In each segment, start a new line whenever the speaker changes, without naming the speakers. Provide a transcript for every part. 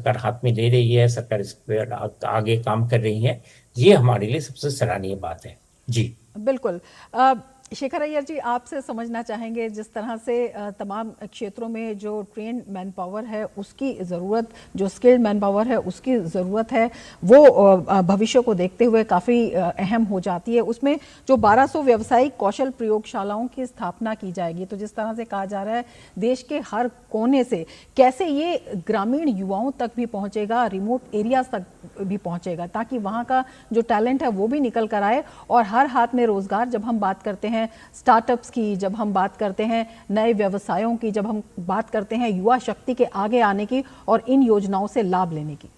सरकार हाथ में ले रही है, सरकार इस पर आगे काम कर रही है, ये हमारे लिए सबसे सराहनीय बात है। जी
बिल्कुल। शेखर अय्यर जी, आपसे समझना चाहेंगे, जिस तरह से तमाम क्षेत्रों में जो ट्रेन मैन पावर है उसकी ज़रूरत, जो स्किल्ड मैन पावर है उसकी ज़रूरत है, वो भविष्य को देखते हुए काफ़ी अहम हो जाती है। उसमें जो 1200 व्यावसायिक कौशल प्रयोगशालाओं की स्थापना की जाएगी, तो जिस तरह से कहा जा रहा है देश के हर कोने से, कैसे ये ग्रामीण युवाओं तक भी पहुँचेगा, रिमोट एरियाज तक भी पहुँचेगा, ताकि वहाँ का जो टैलेंट है वो भी निकल कर आए और हर हाथ में रोज़गार। जब हम बात करते हैं स्टार्टअप्स की, जब हम बात करते हैं नए व्यवसायों की, जब हम बात करते हैं युवा शक्ति के आगे आने की और इन योजनाओं से लाभ लेने की।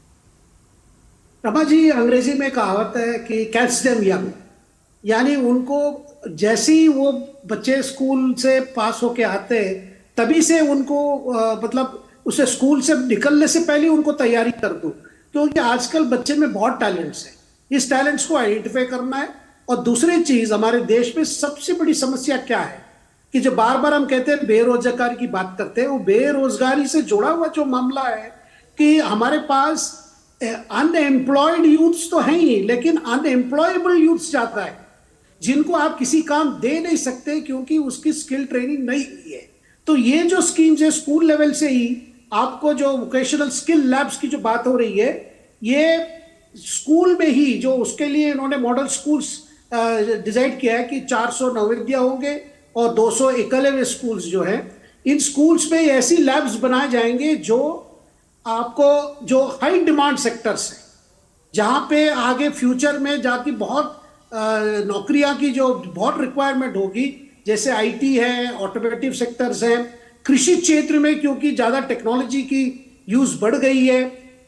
रमा जी, अंग्रेजी में कहावत है कि कैच देम यंग, यानी उनको जैसे ही वो बच्चे स्कूल से पास होके आते हैं तभी से उनको मतलब उसे स्कूल से निकलने से पहले उनको तैयारी कर दो, क्योंकि आजकल बच्चे में बहुत टैलेंट्स है। इस टैलेंट्स को आइडेंटिफाई करना है। और दूसरी चीज, हमारे देश में सबसे बड़ी समस्या क्या है कि जो बार बार हम कहते हैं बेरोजगारी की बात करते हैं, वो बेरोजगारी से जुड़ा हुआ जो मामला है कि हमारे पास अनएम्प्लॉयड यूथ्स तो है ही, लेकिन अनएम्प्लॉयबल यूथ्स जाता है, जिनको आप किसी काम दे नहीं सकते क्योंकि उसकी स्किल ट्रेनिंग नहीं हुई है। तो ये जो स्कीम्स है, स्कूल लेवल से ही आपको जो वोकेशनल स्किल लैब्स की जो बात हो रही है, ये स्कूल में ही, जो उसके लिए इन्होंने मॉडल स्कूल्स डिसाइड किया है कि 400 नवोदय होंगे और 200 एकलव्य स्कूल्स जो हैं, इन स्कूल्स में ऐसी लैब्स बनाए जाएंगे जो आपको, जो हाई डिमांड सेक्टर्स हैं, जहां पे आगे फ्यूचर में जाके बहुत नौकरियां की जो बहुत रिक्वायरमेंट होगी, जैसे आईटी है, ऑटोमोटिव सेक्टर्स हैं, कृषि क्षेत्र में क्योंकि ज़्यादा टेक्नोलॉजी की यूज़ बढ़ गई है,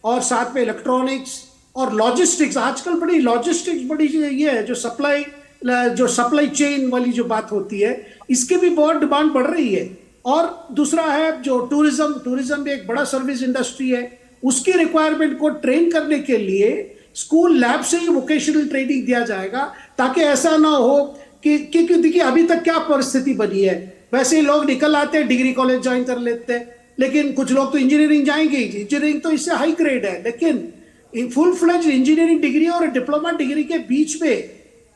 और साथ में इलेक्ट्रॉनिक्स और लॉजिस्टिक्स। आजकल बड़ी लॉजिस्टिक्स बड़ी ये है, जो सप्लाई चेन वाली जो बात होती है, इसकी भी बहुत डिमांड बढ़ रही है। और दूसरा है जो टूरिज्म भी एक बड़ा सर्विस इंडस्ट्री है, उसकी रिक्वायरमेंट को ट्रेन करने के लिए स्कूल लैब से ही वोकेशनल ट्रेनिंग दिया जाएगा, ताकि ऐसा ना हो कि देखिए अभी तक क्या परिस्थिति बनी है, वैसे ही लोग निकल आते हैं, डिग्री कॉलेज ज्वाइन कर लेते हैं, लेकिन कुछ लोग तो इंजीनियरिंग जाएंगे, इंजीनियरिंग तो इससे हाई ग्रेड है, लेकिन फुल फ्लेज इंजीनियरिंग डिग्री और डिप्लोमा डिग्री के बीच में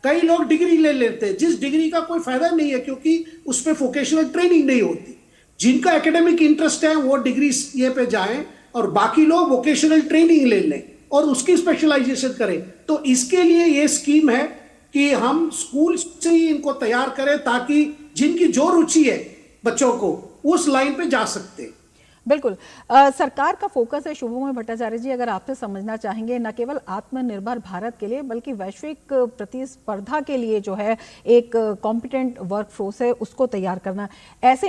कई लोग डिग्री ले लेते हैं, जिस डिग्री का कोई फायदा नहीं है क्योंकि उसमें वोकेशनल ट्रेनिंग नहीं होती। जिनका एकेडमिक इंटरेस्ट है वो डिग्री ये पे जाएं और बाकी लोग वोकेशनल ट्रेनिंग ले लें और उसकी स्पेशलाइजेशन करें। तो इसके लिए ये स्कीम है कि हम स्कूल से ही इनको तैयार करें, ताकि जिनकी जो रुचि है बच्चों को उस लाइन पे जा सकते हैं।
बिल्कुल। सरकार का फोकस है, शुभमोय भट्टाचार्य जी, अगर आपसे समझना चाहेंगे, न केवल आत्मनिर्भर भारत के लिए बल्कि वैश्विक प्रतिस्पर्धा के लिए जो है एक कॉम्पिटेंट वर्कफोर्स है उसको तैयार करना। ऐसे